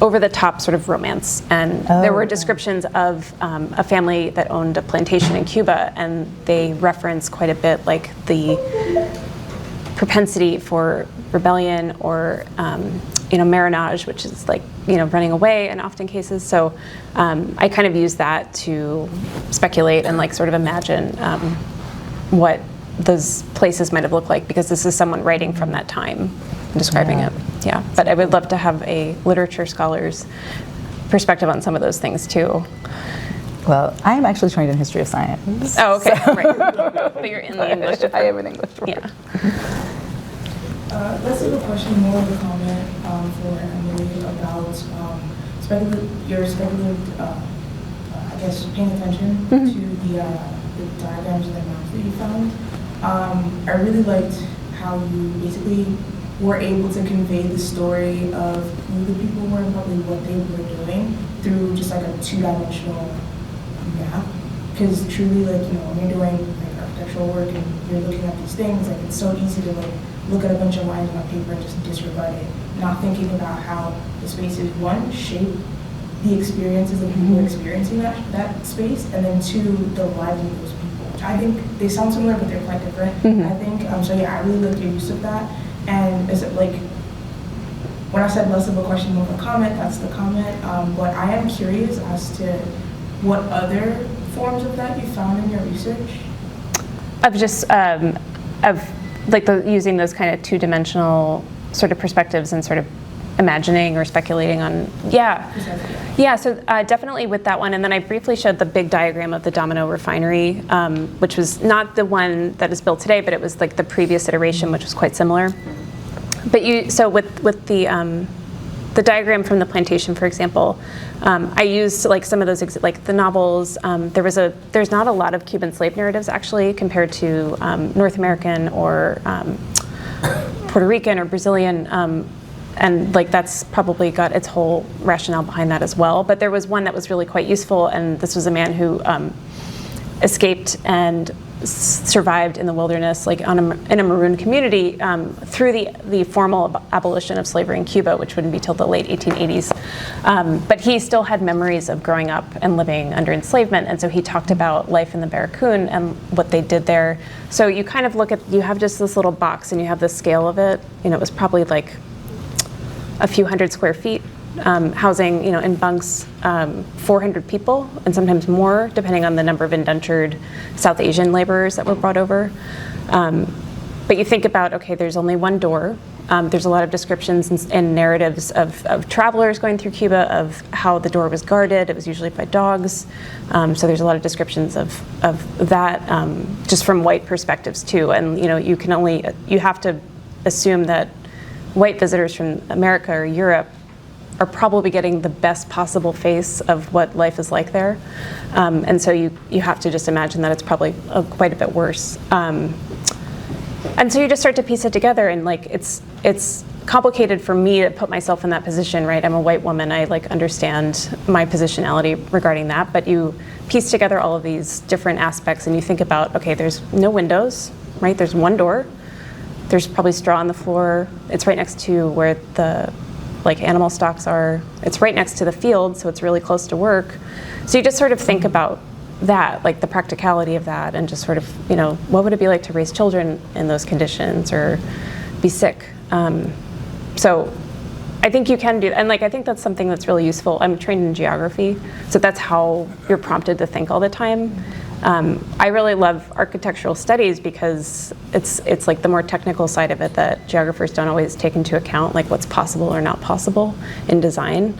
S2: over-the-top sort of romance. And there were descriptions of a family that owned a plantation in Cuba, and they reference quite a bit like the propensity for rebellion or marriage, which is like running away in often cases. So I kind of use that to speculate and like sort of imagine what those places might have looked like, because this is someone writing from that time, describing it. Yeah, but I would love to have a literature scholar's perspective on some of those things too.
S3: Well, I am actually trained in history of science.
S2: Oh, okay, so. Right. But you're in the English department.
S3: I am an English department.
S2: Yeah.
S6: Let's have a question, more of a comment for Emily about your speculative, I guess, paying attention to the diagrams and the maps that you found. I really liked how you basically were able to convey the story of who the people were and probably what they were doing through just like a two-dimensional map. Because truly, like, when you're doing like architectural work and you're looking at these things, like it's so easy to like look at a bunch of lines on paper and just disregard it, not thinking about how the spaces, one, shape the experiences of people experiencing that space, and then two, the lives of those people. I think they sound similar, but they're quite different. I think, so yeah, I really like your use of that. And is it like, when I said less of a question, more of a comment, that's the comment. But I am curious as to what other forms of that you found in your research?
S2: Of just, using those kind of two-dimensional sort of perspectives and sort of imagining or speculating on, so definitely with that one. And then I briefly showed the big diagram of the Domino refinery, which was not the one that is built today, but it was like the previous iteration, which was quite similar. But so with the diagram from the plantation, for example, I used like some of those, like the novels. There's not a lot of Cuban slave narratives actually compared to North American or Puerto Rican or Brazilian, and like that's probably got its whole rationale behind that as well. But there was one that was really quite useful, and this was a man who escaped and survived in the wilderness, like in a maroon community, through the formal abolition of slavery in Cuba, which wouldn't be till the late 1880s. But he still had memories of growing up and living under enslavement, and so he talked about life in the Barracoon and what they did there. So you kind of you have just this little box, and you have the scale of it. It was probably like a few hundred square feet, housing, in bunks, 400 people, and sometimes more, depending on the number of indentured South Asian laborers that were brought over. But you think about, okay, there's only one door. There's a lot of descriptions and narratives of travelers going through Cuba, of how the door was guarded. It was usually by dogs. So there's a lot of descriptions of that, just from white perspectives too. And you have to assume that white visitors from America or Europe are probably getting the best possible face of what life is like there. And so you have to just imagine that it's probably quite a bit worse. And so you just start to piece it together, and like it's complicated for me to put myself in that position, right? I'm a white woman, I understand my positionality regarding that, but you piece together all of these different aspects and you think about, okay, there's no windows, right? There's one door. There's probably straw on the floor. It's right next to where the animal stocks are. It's right next to the field, so it's really close to work. So you just sort of think about that, like the practicality of that, and just sort of, what would it be like to raise children in those conditions or be sick? So I think you can do that. And I think that's something that's really useful. I'm trained in geography, so that's how you're prompted to think all the time. I really love architectural studies because it's like the more technical side of it that geographers don't always take into account, like what's possible or not possible in design.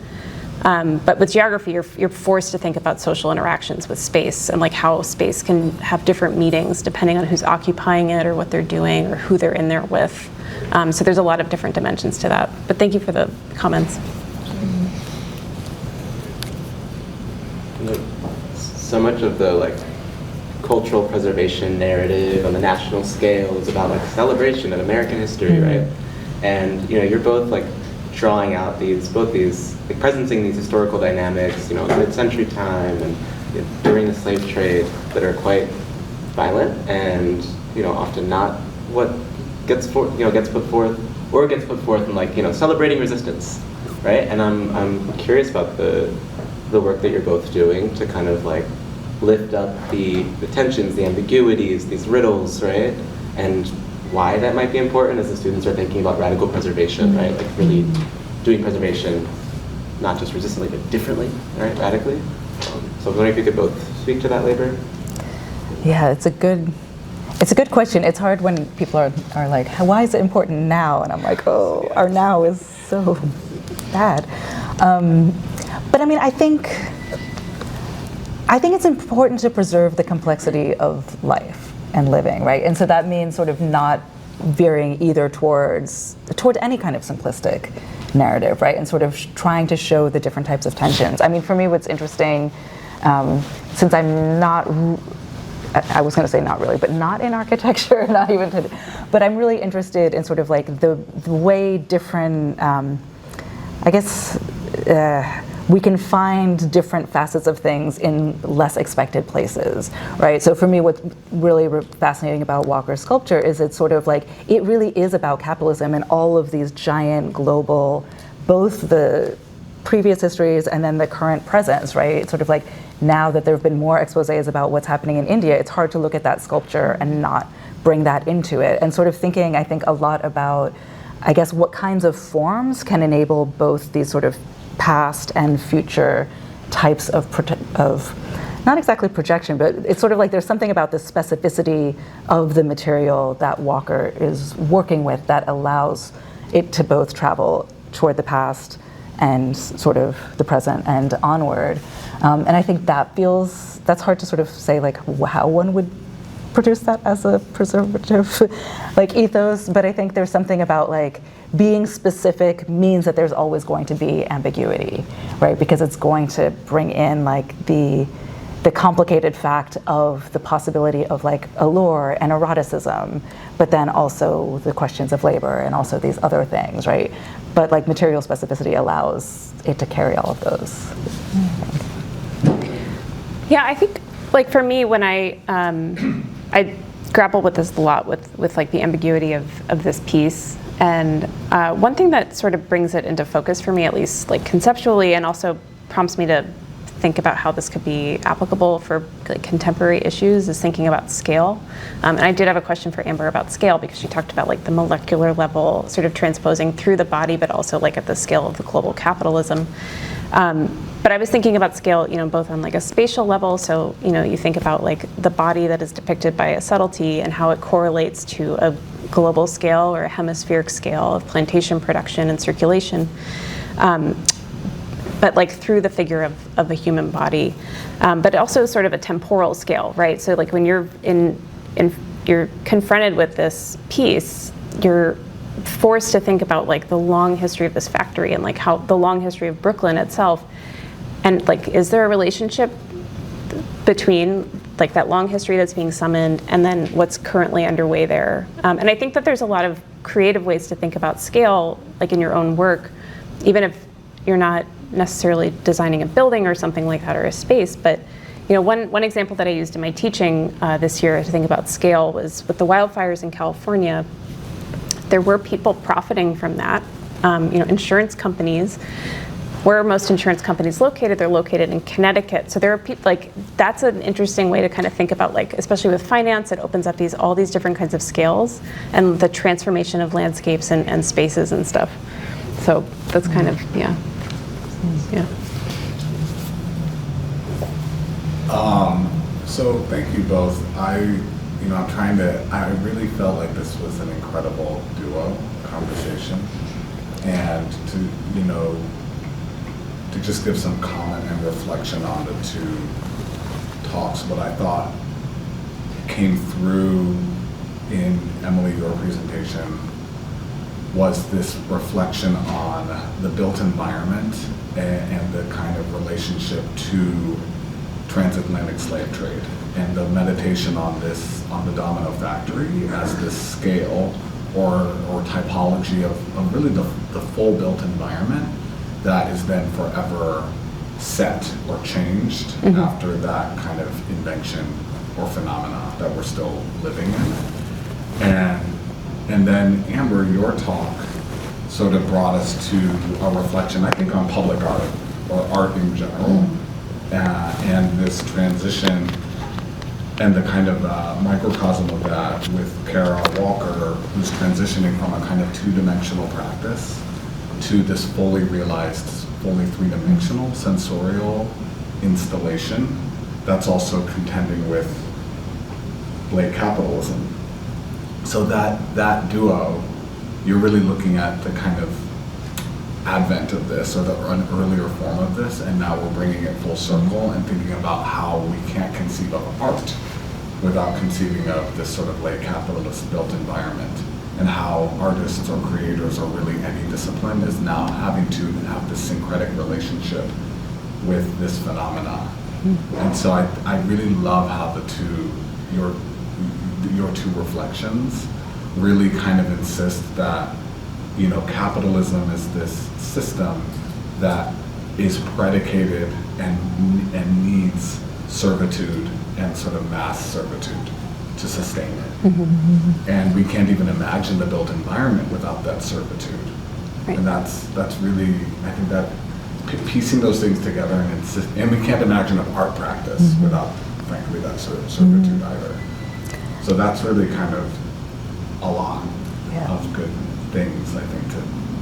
S2: But with geography, you're forced to think about social interactions with space and like how space can have different meanings depending on who's occupying it or what they're doing or who they're in there with. So there's a lot of different dimensions to that. But thank you for the comments.
S4: So much of the cultural preservation narrative on the national scale is about celebration of American history, right? And you're both drawing out presencing these historical dynamics, mid-century time and during the slave trade that are quite violent and often not what gets put forth in celebrating resistance, right? And I'm curious about the work that you're both doing to kind of lift up the tensions, the ambiguities, these riddles, right? And why that might be important as the students are thinking about radical preservation, right? Really doing preservation, not just resistantly, but differently, right? Radically. So I was wondering if you could both speak to that labor.
S3: Yeah, it's a good question. It's hard when people are like, why is it important now? And I'm like, oh, our now is so bad. But I mean, I think it's important to preserve the complexity of life and living, right? And so that means sort of not veering either toward any kind of simplistic narrative, right? And sort of trying to show the different types of tensions. I mean, for me, what's interesting, since I'm not, I was going to say not really, but not in architecture, not even today, but I'm really interested in sort of the way different, we can find different facets of things in less expected places, right? So for me, what's really fascinating about Walker's sculpture is it's sort of it really is about capitalism and all of these giant global, both the previous histories and then the current presents, right? It's sort of now that there have been more exposés about what's happening in India, it's hard to look at that sculpture and not bring that into it. And sort of thinking, I think, a lot about, what kinds of forms can enable both these sort of past and future types of not exactly projection, but it's sort of there's something about the specificity of the material that Walker is working with that allows it to both travel toward the past and sort of the present and onward. And I think that's hard to sort of say how one would produce that as a preservative ethos, but I think there's something about being specific means that there's always going to be ambiguity, right? Because it's going to bring in the complicated fact of the possibility of allure and eroticism, but then also the questions of labor and also these other things, right? But material specificity allows it to carry all of those.
S2: Yeah, I think for me, when I grapple with this a lot with the ambiguity of this piece. And one thing that sort of brings it into focus for me, at least conceptually, and also prompts me to think about how this could be applicable for contemporary issues, is thinking about scale. And I did have a question for Amber about scale, because she talked about the molecular level sort of transposing through the body, but also at the scale of the global capitalism. But I was thinking about scale, both on a spatial level. So, you think about the body that is depicted by a subtlety and how it correlates to a global scale or a hemispheric scale of plantation production and circulation. But through the figure of a human body, but also sort of a temporal scale, right? So when you're you're confronted with this piece, you're forced to think about the long history of this factory and how the long history of Brooklyn itself. And is there a relationship between that long history that's being summoned and then what's currently underway there? And I think that there's a lot of creative ways to think about scale, in your own work, even if you're not necessarily designing a building or something like that, or a space. But one example that I used in my teaching this year to think about scale was with the wildfires in California. There were people profiting from that, insurance companies where are most insurance companies located? They're located in Connecticut. So there are people, like, that's an interesting way to kind of think about, like, especially with finance, it opens up all these different kinds of scales and the transformation of landscapes and spaces and stuff. So that's kind of, yeah.
S5: So thank you both. I really felt like this was an incredible duo conversation, and to just give some comment and reflection on the two talks. What I thought came through in Emily, your presentation, was this reflection on the built environment and the kind of relationship to transatlantic slave trade, and the meditation on the Domino Factory as this scale or typology of really the full built environment that is then forever set or changed after that kind of invention or phenomena that we're still living in. And then Amber, your talk sort of brought us to a reflection, I think, on public art or art in general, and this transition and the kind of microcosm of that with Kara Walker, who's transitioning from a kind of two-dimensional practice to this fully realized, fully three-dimensional sensorial installation that's also contending with late capitalism. So that duo, you're really looking at the kind of advent of this, or an earlier form of this, and now we're bringing it full circle and thinking about how we can't conceive of art without conceiving of this sort of late capitalist built environment, and how artists or creators or really any discipline is now having to have this syncretic relationship with this phenomena. And so I really love how the two, your two reflections really kind of insist that, capitalism is this system that is predicated and needs servitude and sort of mass servitude to sustain it. And we can't even imagine the built environment without that servitude.
S2: Right.
S5: And that's really, I think that piecing those things together and we can't imagine an art practice without, frankly, that sort of servitude either. So that's really kind of a lot of good things, I think,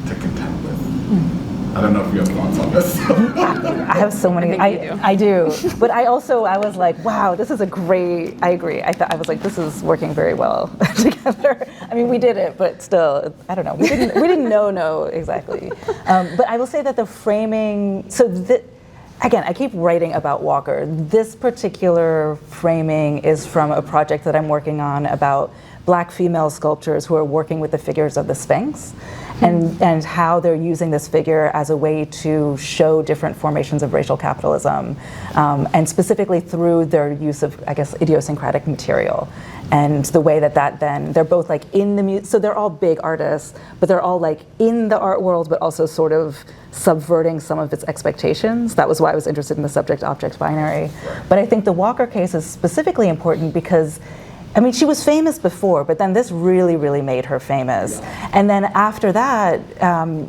S5: to contend with. I don't know if you have thoughts on this.
S3: I have so many. I do. But I was like, wow, this is I agree. I was like, this is working very well together. I mean, we did it, but still, I don't know. We didn't know exactly. But I will say that the framing, again, I keep writing about Walker. This particular framing is from a project that I'm working on about Black female sculptors who are working with the figures of the Sphinx, and how they're using this figure as a way to show different formations of racial capitalism, and specifically through their use of, I guess, idiosyncratic material. And the way that then, they're both like in the so they're all big artists, but they're all like in the art world, but also sort of subverting some of its expectations. That was why I was interested in the subject-object binary. But I think the Walker case is specifically important because, I mean, she was famous before, but then this really, really made her famous. Yeah. And then after that,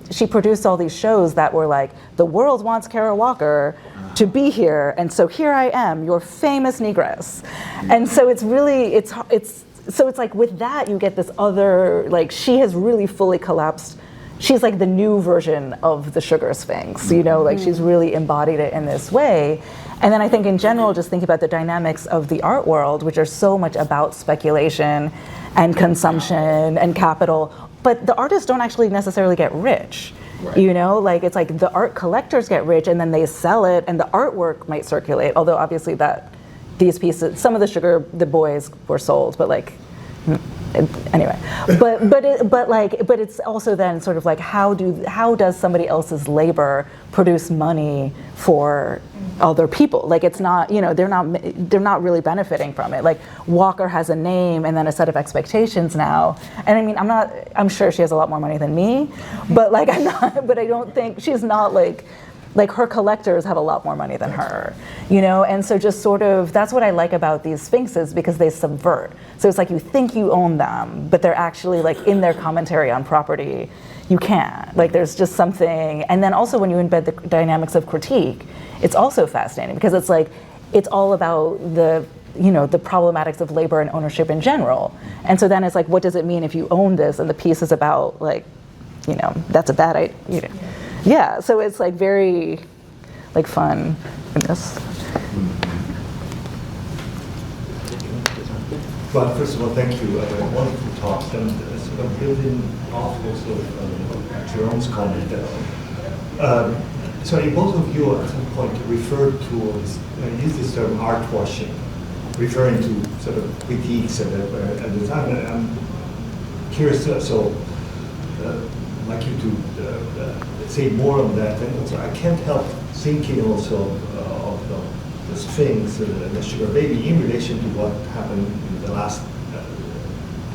S3: she produced all these shows that were like, the world wants Kara Walker to be here, and so here I am, your famous negress. And so it's really, so it's like with that, you get this other, like, she has really fully collapsed. She's like the new version of the Sugar Sphinx, like she's really embodied it in this way. And then I think in general, just think about the dynamics of the art world, which are so much about speculation and consumption and capital, but the artists don't actually necessarily get rich. Right. Like it's like the art collectors get rich and then they sell it and the artwork might circulate, although obviously these pieces, some of the boys were sold, but like, anyway, but it's also then sort of like how does somebody else's labor produce money for other people? Like it's not, they're not really benefiting from it. Like Walker has a name and then a set of expectations now. And I mean, I'm sure she has a lot more money than me, but like but I don't think she's not like, like her collectors have a lot more money than her, you know? And so just sort of, that's what I like about these sphinxes, because they subvert. So it's like you think you own them, but they're actually like in their commentary on property, you can't. Like there's just something, and then also when you embed the dynamics of critique, it's also fascinating because it's like, it's all about the, you know, the problematics of labor and ownership in general. And so then it's like, what does it mean if you own this? And the piece is about like, you know, that's a bad idea. You know. Yeah, so it's like very like fun in this.
S7: Well, first of all, thank you. Wonderful talks. And sort of building off also Jerome's comment. So both of you at some point referred to, use this term art washing, referring to sort of critiques at the time. And I'm curious, so I'd like you to say more on that. And also, I can't help thinking also of the Sphinx, the sugar baby, in relation to what happened in the last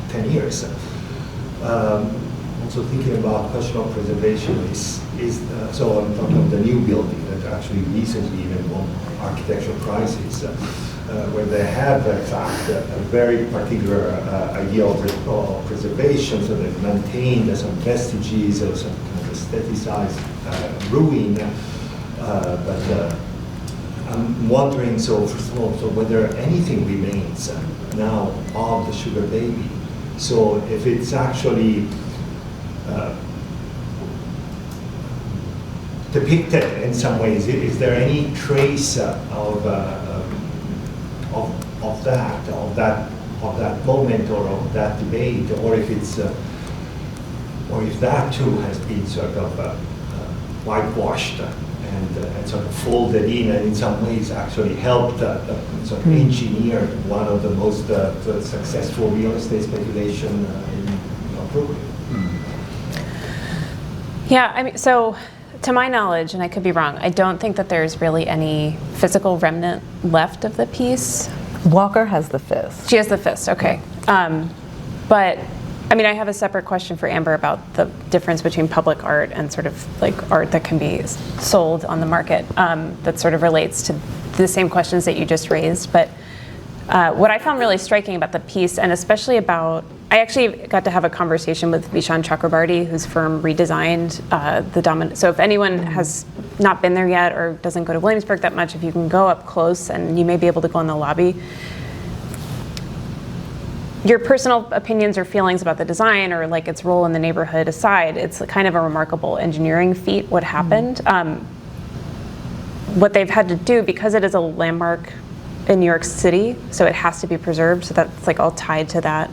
S7: 10 years. Also thinking about question of preservation is so I'm talking of the new building that actually recently even won architectural prizes, where they have in fact a very particular idea of preservation, so they've maintained some vestiges of some kind of aestheticized ruin. But I'm wondering, so first of all, so whether anything remains now of the sugar baby. So if it's actually depicted in some ways, is there any trace of that moment or of that debate, or if it's or if that too has been sort of whitewashed and sort of folded in and some ways actually helped sort of engineer one of the most successful real estate speculation in Brooklyn.
S2: Yeah, I mean, so to my knowledge, and I could be wrong, I don't think that there's really any physical remnant left of the piece.
S3: Walker has the fist.
S2: She has the fist, okay. But I mean, I have a separate question for Amber about the difference between public art and sort of like art that can be sold on the market, that sort of relates to the same questions that you just raised. But what I found really striking about the piece, and especially about, I actually got to have a conversation with Vishaan Chakrabarty, whose firm redesigned the Domino. So if anyone has not been there yet or doesn't go to Williamsburg that much, if you can go up close and you may be able to go in the lobby. Your personal opinions or feelings about the design or like its role in the neighborhood aside, it's kind of a remarkable engineering feat what happened. What they've had to do, because it is a landmark in New York City, so it has to be preserved, so that's like all tied to that.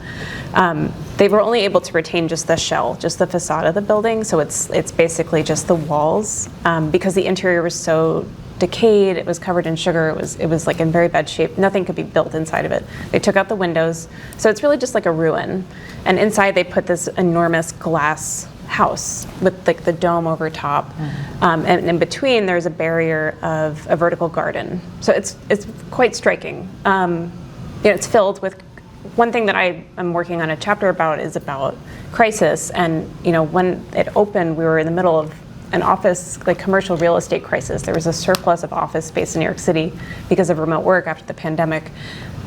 S2: They were only able to retain just the shell, just the facade of the building, so it's basically just the walls, because the interior was so decayed, it was covered in sugar, it was like in very bad shape, nothing could be built inside of it. They took out the windows, so it's really just like a ruin. And inside they put this enormous glass house with like the dome over top. And in between there's a barrier of a vertical garden. So it's quite striking. You know, it's filled with, one thing that I am working on a chapter about is about crisis. And you know, when it opened, we were in the middle of an office, like commercial real estate crisis. There was a surplus of office space in New York City because of remote work after the pandemic.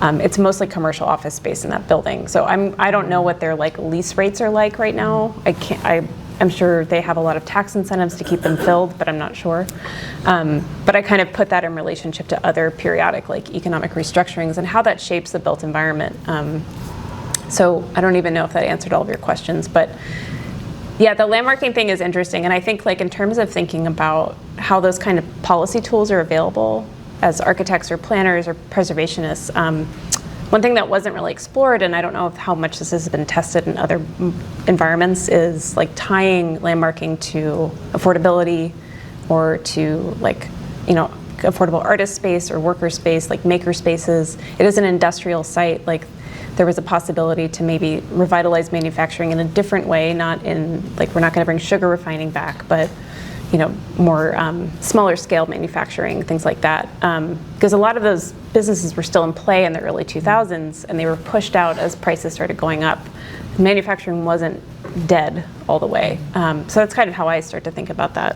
S2: It's mostly commercial office space in that building. So I don't know what their like lease rates are like right now. I'm sure they have a lot of tax incentives to keep them filled, but I'm not sure. But I kind of put that in relationship to other periodic like economic restructurings and how that shapes the built environment. So I don't even know if that answered all of your questions, but yeah, the landmarking thing is interesting, and I think like in terms of thinking about how those kind of policy tools are available as architects or planners or preservationists, one thing that wasn't really explored, and I don't know how much this has been tested in other environments, is like tying landmarking to affordability or to like, you know, affordable artist space or worker space, like maker spaces. It is an industrial site, like there was a possibility to maybe revitalize manufacturing in a different way, not in, like we're not gonna bring sugar refining back, but you know, more smaller scale manufacturing, things like that. Because a lot of those businesses were still in play in the early 2000s and they were pushed out as prices started going up. Manufacturing wasn't dead all the way. So that's kind of how I start to think about that.